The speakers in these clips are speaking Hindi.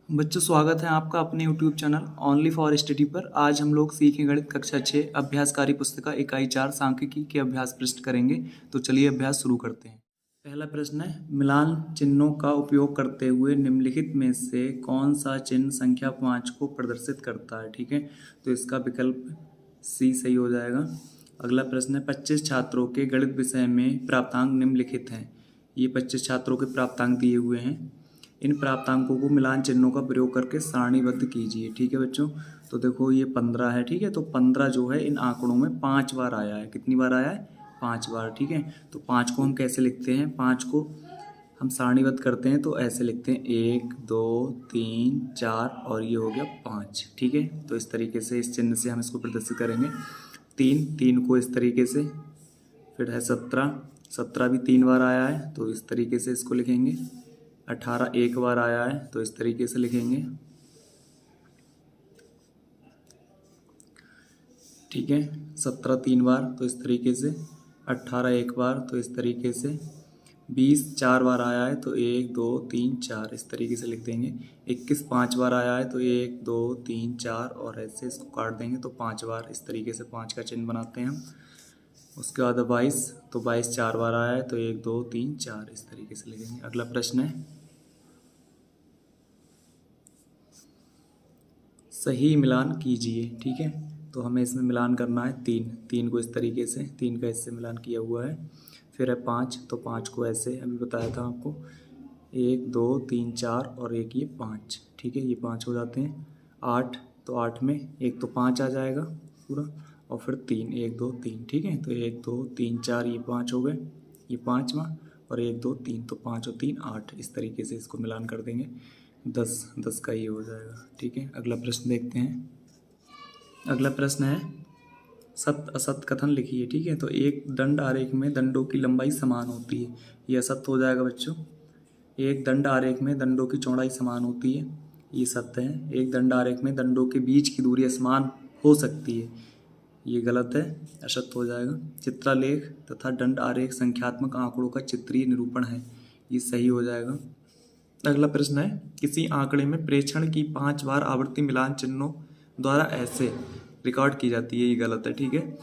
बच्चों, स्वागत है आपका अपने YouTube channel only for study पर। आज हम लोग सीखें गणित कक्षा 6 अभ्यासकारी पुस्तिका इकाई 4 सांख्यिकी के अभ्यास पृष्ठ करेंगे। तो चलिए अभ्यास शुरू करते हैं। पहला प्रश्न है, मिलान चिन्हों का उपयोग करते हुए निम्नलिखित में से कौन सा चिन्ह संख्या 5 को प्रदर्शित करता है। ठीक है, तो इसका विकल्प सी सही हो जाएगा। अगला प्रश्न है, 25 छात्रों के गणित विषय में प्राप्तांक निम्नलिखित हैं। ये 25 छात्रों के प्राप्तांक दिए हुए हैं। इन प्राप्तांकों को मिलान चिन्हों का प्रयोग करके सारणीबद्ध कीजिए। ठीक है बच्चों, तो देखो ये 15 है। ठीक है, तो 15 जो है इन आंकड़ों में 5 बार आया है। कितनी बार आया है? 5 बार। ठीक है, तो 5 को हम कैसे लिखते हैं? 5 को हम सारणीबद्ध करते हैं तो ऐसे लिखते हैं 1 2 3 4 और ये हो गया 5। ठीक है, तो इस तरीके से इस चिन्ह से हम इसको प्रदर्शित करेंगे। 3 को इस तरीके से, फिर है 17 भी 3 बार आया है तो इस तरीके से इसको लिखेंगे। 18 एक बार आया है तो इस तरीके से लिखेंगे। ठीक है, 17 3 बार तो इस तरीके से, 18 एक बार तो इस तरीके से, 20 4 बार आया है तो 1 2 3 4 इस तरीके से लिख देंगे। 21 5 बार आया है तो 1 2 3 4 और ऐसे इसको काट देंगे तो 5 बार इस तरीके से 5 का चिन्ह बनाते हैं हम। उसके बाद 22, तो 22 4 बार आया है तो 1 2 3 4 इस तरीके से लिखेंगे। अगला प्रश्न है, सही मिलान कीजिए। ठीक है, तो हमें इसमें मिलान करना है 3 को इस तरीके से, 3 का इससे मिलान किया हुआ है। फिर है 5, तो 5 को ऐसे अभी बताया था आपको, 1 2 3 4 और एक ये 5। ठीक है, ये 5 हो जाते हैं। 8, तो 8 में एक तो 5 आ जाएगा पूरा और फिर 3 1 2 3। ठीक है, तो 1 2 3 4 ये 5 हो गए, ये 5वां और 1 2 3, तो 5 और 3 8 इस तरीके से इसको मिलान कर देंगे। 10 का ये हो जाएगा। ठीक है, अगला प्रश्न देखते हैं। अगला प्रश्न है, सत्य असत्य कथन लिखिए। ठीक है, तो एक दंड आरेख में दंडों की लंबाई समान होती है, ये असत्य हो जाएगा बच्चों। एक दंड आरेख में दंडों की चौड़ाई समान होती है, ये सत्य है। एक दंड आरेख में दंडों के बीच की दूरी असमान हो सकती है, ये गलत है, असत्य हो जाएगा। चित्रालेख तथा दंड आरेख संख्यात्मक आंकड़ों का चित्रीय निरूपण है, ये सही हो जाएगा। अगला प्रश्न है, किसी आंकड़े में प्रेक्षण की 5 बार आवृत्ति मिलान चिन्हों द्वारा ऐसे रिकॉर्ड की जाती है, ये गलत है। ठीक है,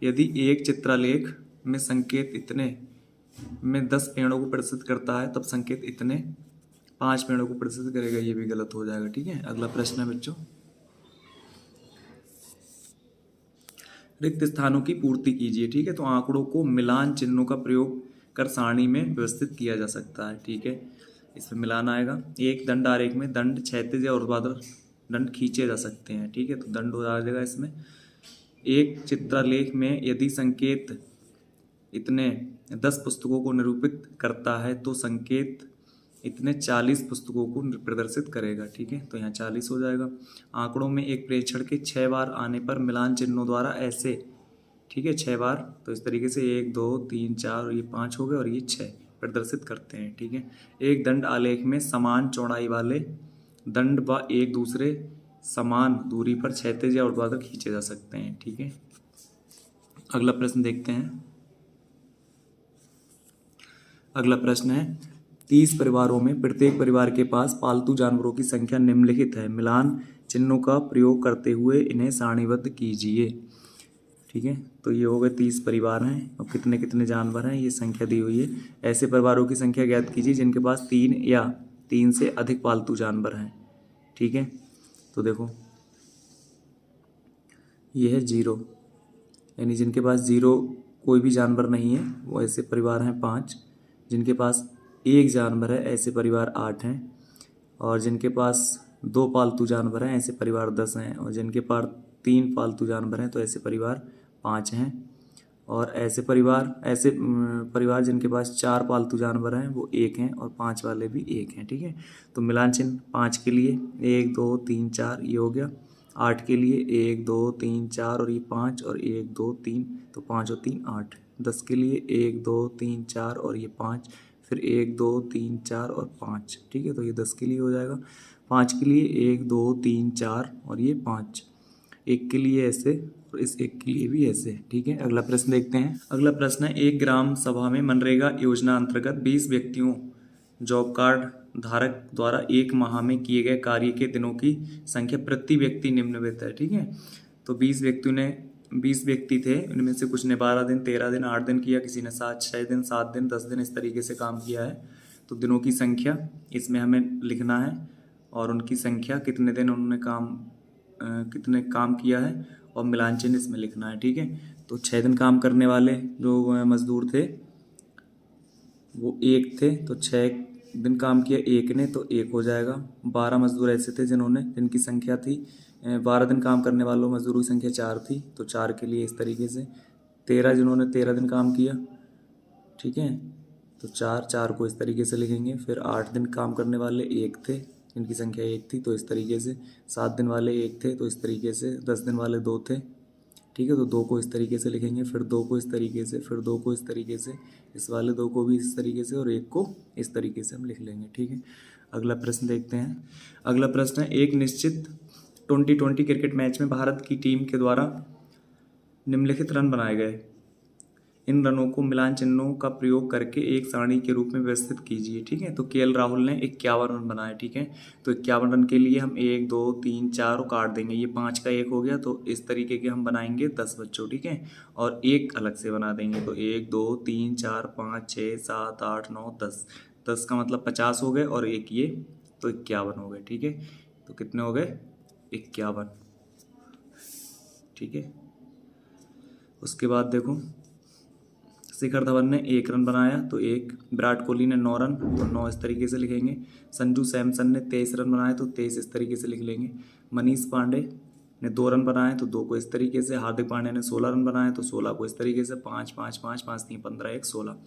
यदि एक चित्रालेख में संकेत इतने में 10 पेड़ों को प्रदर्शित करता है तब संकेत इतने 5 पेड़ों को प्रदर्शित करेगा, ये भी गलत हो जाएगा। ठीक है, अगला प्रश्न है बच्चों, रिक्त स्थानों की पूर्ति कीजिए। ठीक है, तो आंकड़ों को मिलान चिन्हों का प्रयोग कर सारणी में व्यवस्थित किया जा सकता है। ठीक है, इसमें मिलान आएगा। एक दंड आरेख में दंड क्षैतिज या ऊर्ध्वाधर दंड खींचे जा सकते हैं। ठीक है, तो दंड हो जाएगा इसमें। एक चित्रलेख में यदि संकेत इतने 10 पुस्तकों को निरूपित करता है तो संकेत इतने 40 पुस्तकों को प्रदर्शित करेगा। ठीक है, तो यहाँ 40 हो जाएगा। आंकड़ों में एक प्रेक्षण के 6 बार आने पर मिलान चिन्हों द्वारा ऐसे, ठीक है 6 बार, तो इस तरीके से 1 2 3 4 और ये 5 हो गए और ये 6 प्रदर्शित करते हैं। ठीक है, एक दंड आलेख में समान चौड़ाई वाले दंड व एक दूसरे समान दूरी पर क्षैतिज या ऊर्ध्वाधर खींचे जा सकते हैं। ठीक है, अगला प्रश्न देखते हैं। अगला प्रश्न है, 30 परिवारों में प्रत्येक परिवार के पास पालतू जानवरों की संख्या निम्नलिखित है, मिलान चिन्हों का प्रयोग करते हुए इन्हें सारणीबद्ध कीजिए। ठीक है, तो ये हो गए 30 परिवार हैं और कितने कितने जानवर हैं ये संख्या दी हुई है। ऐसे परिवारों की संख्या ज्ञात कीजिए जिनके पास 3 या 3 से अधिक पालतू जानवर हैं। ठीक है, तो देखो ये है 0, यानी जिनके पास 0 कोई भी जानवर नहीं है वो ऐसे परिवार हैं 5। जिनके पास 1 जानवर है ऐसे परिवार 8 हैं। और जिनके पास 2 पालतू जानवर हैं ऐसे परिवार 10 हैं। और जिनके पास 3 पालतू जानवर हैं तो ऐसे परिवार 5 हैं। और ऐसे परिवार जिनके पास 4 पालतू जानवर हैं वो 1 हैं और 5 वाले भी 1 हैं। ठीक है, तो मिलान चिन्ह 5 के लिए 1 2 3 4 ये हो गया। 8 के लिए 1 2 3 4 और ये 5 और 1 2 3, तो 5 और 3 8। 10 के लिए 1 2 3 4 और ये 5, फिर 1 2 3 4 और 5। ठीक है, तो ये 10 के लिए हो जाएगा। 5 के लिए 1 2 3 4 और ये 5, 1 के लिए ऐसे और इस 1 के लिए भी ऐसे। ठीक है, अगला प्रश्न देखते हैं। अगला प्रश्न है, एक ग्राम सभा में मनरेगा योजना अंतर्गत 20 व्यक्तियों जॉब कार्ड धारक द्वारा एक माह में किए गए कार्य के दिनों की संख्या प्रति व्यक्ति निम्नलिखित है। ठीक है, तो 20 व्यक्ति थे, इनमें से कुछ ने 12 दिन, 13 दिन, 8 दिन किया, किसी ने 6 दिन, 7 दिन, 10 दिन, इस तरीके से काम किया है। तो दिनों की संख्या इसमें हमें लिखना है और उनकी संख्या कितने दिन उन्होंने कितने काम किया है और मिलान चिन्ह इसमें लिखना है। ठीक है, तो 6 दिन काम करने वाले जो मजदूर थे वो 1 थे, तो 6 दिन काम किया 1 ने, तो 1 हो जाएगा। 12 मजदूर ऐसे थे जिनकी संख्या थी 12 दिन काम करने वालों मजदूरों की संख्या 4 थी, तो 4 के लिए इस तरीके से। 13 जिन्होंने 13 दिन काम किया, ठीक है, तो 4 को इस तरीके से लिखेंगे। फिर 8 दिन काम करने वाले 1 थे, इनकी संख्या 1 थी, तो इस तरीके से। 7 दिन वाले 1 थे, तो इस तरीके से। 10 दिन वाले 2 थे, ठीक है, तो 2 को इस तरीके से लिखेंगे, फिर 2 को इस तरीके से, फिर 2 को इस तरीके से, इस वाले 2 को भी इस तरीके से और 1 को इस तरीके से हम लिख लेंगे। ठीक है, अगला प्रश्न देखते हैं। अगला प्रश्न है, एक निश्चित 2020 क्रिकेट मैच में भारत की टीम के द्वारा निम्नलिखित रन बनाए गए। इन रनों को मिलान चिन्हों का प्रयोग करके एक सारणी के रूप में व्यवस्थित कीजिए। ठीक है, तो केएल राहुल ने 51 रन बनाए। ठीक है, तो 51 रन के लिए हम 1 2 3 4 और काट देंगे, ये 5 का 1 हो गया, तो इस तरीके के हम बनाएंगे 10 बच्चों। ठीक है, और एक अलग से बना देंगे, तो 1 2 3 4 5 6 7 8 9 10, 10 का मतलब 50 हो गए, और एक ये, तो 51 हो गए। ठीक है, तो कितने हो गए? 51। ठीक है, उसके बाद देखो, शिखर धवन ने 1 रन बनाया, तो 1। विराट कोहली ने 9 रन, तो 9 इस तरीके से लिखेंगे। संजू सैमसन ने 23 रन बनाए, तो 23 इस तरीके से लिख लेंगे। मनीष पांडे ने 2 रन बनाए, तो 2 को इस तरीके से। हार्दिक पांड्या ने 16 रन बनाए, तो 16 को इस तरीके से। 5 5 5 5 3 15 1 16।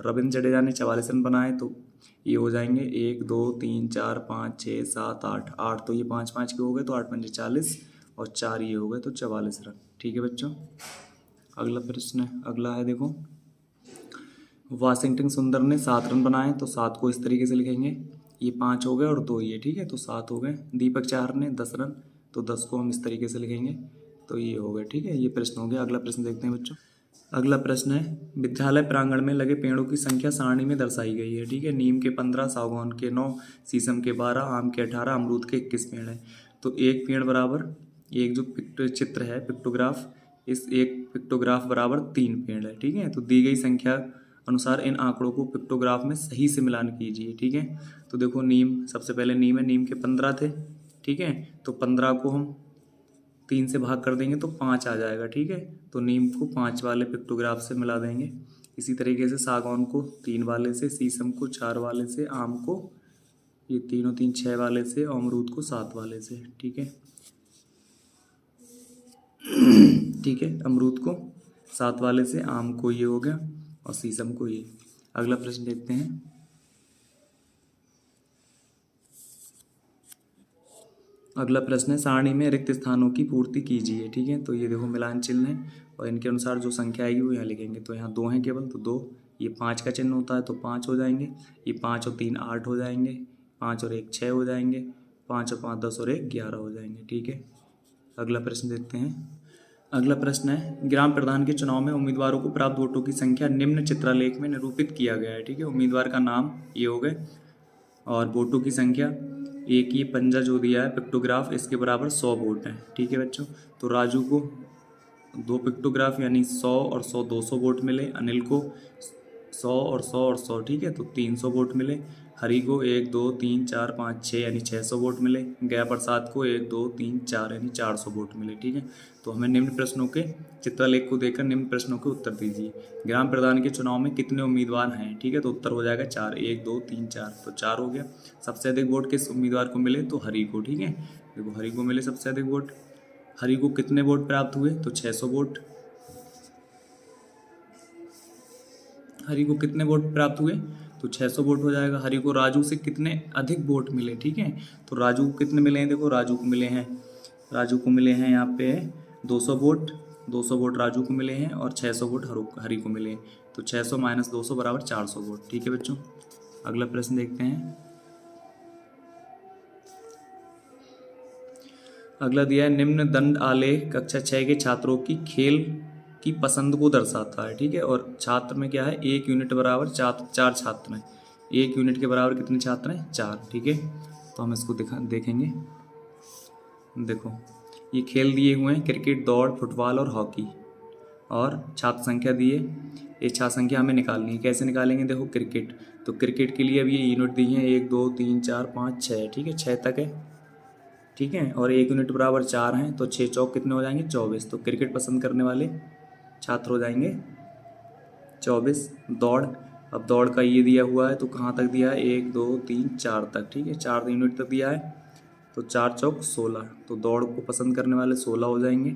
रविंद्र जडेजा ने 44 रन बनाए, तो ये हो जाएंगे 1 2 3 4 5 6 7 8 8, तो ये 5 5 के हो गए, तो 8 5 40, और 4 ये हो गए, तो 44 रन। ठीक है बच्चों, अगला प्रश्न है, अगला है देखो, वाशिंगटन सुंदर ने 7 रन बनाए, तो 7 को इस तरीके से लिखेंगे, ये 5 हो गए और 2 ये। ठीक है, तो 7 हो गए। दीपक चाहर ने 10 रन, तो 10 को हम इस तरीके से लिखेंगे, तो ये हो गए। ठीक है, ये प्रश्न हो गया। अगला प्रश्न देखते हैं बच्चों। अगला प्रश्न है, विद्यालय प्रांगण में लगे पेड़ों की संख्या सारणी में दर्शाई गई है। ठीक है, नीम के 15, सागौन के 9, शीशम के 12, आम के 18, अमरूद के 21 पेड़ हैं। तो एक पेड़ बराबर, एक जो चित्र है पिक्टोग्राफ, इस एक पिक्टोग्राफ बराबर 3 पेड़ है। ठीक है, तो दी गई संख्या अनुसार इन आंकड़ों को पिक्टोग्राफ में सही से मिलान कीजिए। ठीक है, तो देखो नीम, सबसे पहले नीम है, नीम के 15 थे। ठीक है, तो 15 को हम 3 से भाग कर देंगे, तो 5 आ जाएगा। ठीक है, तो नीम को 5 वाले पिक्टोग्राफ से मिला देंगे। इसी तरीके से सागौन को 3 वाले से, शीशम को 4 वाले से, आम को ये तीनों 3 6 वाले से, और अमरूद को 7 वाले से। ठीक है, ठीक है, अमरूद को 7 वाले से, आम को ये हो गया, और शीशम को ये। अगला प्रश्न देखते हैं। अगला प्रश्न है, सारणी में रिक्त स्थानों की पूर्ति कीजिए। ठीक है, तो ये देखो मिलान चिन्ह है, और इनके अनुसार जो संख्या आएगी वो यहाँ लिखेंगे। तो यहाँ 2 हैं केवल, तो 2। ये 5 का चिन्ह होता है, तो 5 हो जाएंगे। ये 5 और 3 8 हो जाएंगे, 5 और 1 6 हो जाएंगे, 5 और 5 10 और 1 11 हो जाएंगे। ठीक है, अगला प्रश्न देखते हैं। अगला प्रश्न है, ग्राम प्रधान के चुनाव में उम्मीदवारों को प्राप्त वोटों की संख्या निम्न चित्रलेख में निरूपित किया गया है। ठीक है, उम्मीदवार का नाम ये हो गए, और वोटों की संख्या, एक ये पंजा जो दिया है पिक्टोग्राफ, इसके बराबर 100 वोट हैं। ठीक है बच्चों, तो राजू को 2 पिक्टोग्राफ यानी 100 और 100 200 वोट मिले। अनिल को 100 और 100 और 100, ठीक है, तो 300 वोट मिले। हरी को 1 2 3 4 5 6 यानी 600 वोट मिले। गया प्रसाद को 1 2 3 4 यानी 400 वोट मिले। ठीक है, तो हमें निम्न प्रश्नों के चित्रलेख को देखकर निम्न प्रश्नों के उत्तर दीजिए। ग्राम प्रधान के चुनाव में कितने उम्मीदवार हैं? ठीक है, तो उत्तर हो जाएगा 4, 1 2 3 4, तो 4 हो गया। सबसे अधिक वोट किस उम्मीदवार को मिले? तो हरी को। ठीक है, देखो हरी को मिले सबसे अधिक वोट। हरी को कितने वोट प्राप्त हुए? तो 600 वोट। हरी को कितने वोट प्राप्त हुए? तो 600 वोट हो जाएगा। हरी को राजू से कितने अधिक वोट मिले? ठीक है, तो राजू को कितने मिले हैं? देखो राजू को मिले हैं यहाँ पे 200 वोट। 200 वोट राजू को मिले हैं और 600 वोट हरी को मिले हैं। तो 600 माइनस 200 बराबर 400 वोट। ठीक है बच्चों, अगला प्रश्न देखते हैं। अगला दिया है, निम्न दंड आलेख कक्षा 6 के छात्रों की खेल की पसंद को दर्शाता है। ठीक है, और छात्र में क्या है? 1 यूनिट बराबर 4 छात्र हैं। 1 यूनिट के बराबर कितने छात्र हैं? 4। ठीक है, तो हम इसको देखेंगे। देखो ये खेल दिए हुए हैं, क्रिकेट, दौड़, फुटबॉल और हॉकी, और छात्र संख्या दी है। ये छात्र संख्या हमें निकालनी है। कैसे निकालेंगे? देखो क्रिकेट, तो क्रिकेट के लिए अब ये यूनिट दी हैं 1 2 3 4 5 6। ठीक है, 6 तक है। ठीक है, और 1 यूनिट बराबर 4 हैं, तो 6 चौक कितने हो जाएंगे? 24। तो क्रिकेट पसंद करने वाले छात्र हो जाएंगे 24। दौड़, अब दौड़ का ये दिया हुआ है, तो कहाँ तक दिया है? 1 2 3 4 तक। ठीक है, 4 यूनिट तक दिया है, तो 4 चौक 16। तो दौड़ को पसंद करने वाले 16 हो जाएंगे।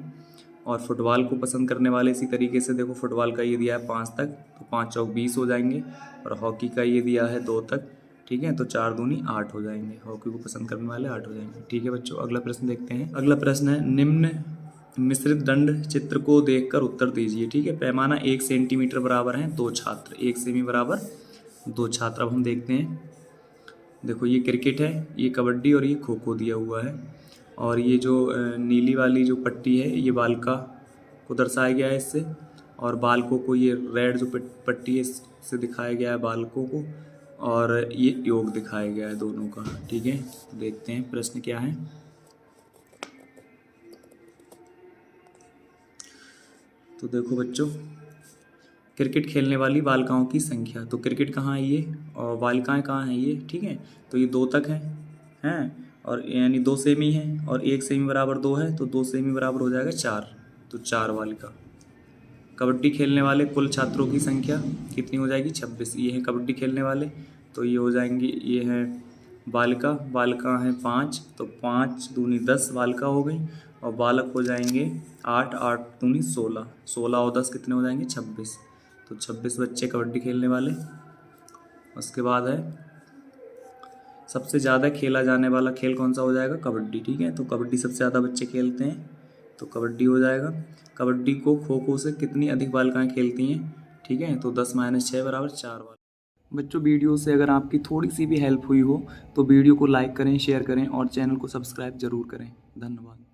और फुटबॉल को पसंद करने वाले इसी तरीके से, देखो फुटबॉल का ये दिया है 5 तक, तो 5 चौक 20 हो जाएंगे। और हॉकी का ये दिया है 2 तक। ठीक है, तो 4 दूनी 8 हो जाएंगे। हॉकी को पसंद करने वाले 8 हो जाएंगे। ठीक है बच्चों, अगला प्रश्न देखते हैं। अगला प्रश्न है, निम्न मिश्रित दंड चित्र को देखकर उत्तर दीजिए। ठीक है, पैमाना 1 सेंटीमीटर बराबर है 2 छात्र, 1 सेमी बराबर 2 छात्र। अब हम देखते हैं। देखो ये क्रिकेट है, ये कबड्डी और ये खो खो दिया हुआ है। और ये जो नीली वाली जो पट्टी है ये बालिका को दर्शाया गया है इससे, और बालकों को ये रेड जो पट्टी है इससे दिखाया गया है बालकों को, और ये योग दिखाया गया है दोनों का। ठीक है, देखते हैं प्रश्न क्या है। तो देखो बच्चों, क्रिकेट खेलने वाली बालिकाओं की संख्या, तो क्रिकेट कहाँ है ये, और बालिकाएं कहाँ हैं ये। ठीक है, तो ये 2 तक हैं और यानी 2 सेमी है, और 1 सेमी बराबर 2 है, तो 2 सेमी बराबर हो जाएगा 4, तो 4 बालिका। कबड्डी खेलने वाले कुल छात्रों की संख्या कितनी हो जाएगी? 26। ये हैं कबड्डी खेलने वाले, तो ये हो जाएंगी, ये है बालिका हैं 5, तो 5 दूनी 10 बालिका हो गई, और बालक हो जाएंगे 8, 8 दूनी 16, 16 और 10 कितने हो जाएंगे? 26। तो 26 बच्चे कबड्डी खेलने वाले। उसके बाद है सबसे ज़्यादा खेला जाने वाला खेल कौन सा हो जाएगा? कबड्डी। ठीक है, तो कबड्डी सबसे ज़्यादा बच्चे खेलते हैं, तो कबड्डी हो जाएगा। कबड्डी को खो खो से कितनी अधिक बालिकाएं खेलती हैं? ठीक है, तो 10 - 6 बराबर 4 बालिका। बच्चों वीडियो से अगर आपकी थोड़ी सी भी हेल्प हुई हो तो वीडियो को लाइक करें, शेयर करें और चैनल को सब्सक्राइब जरूर करें। धन्यवाद।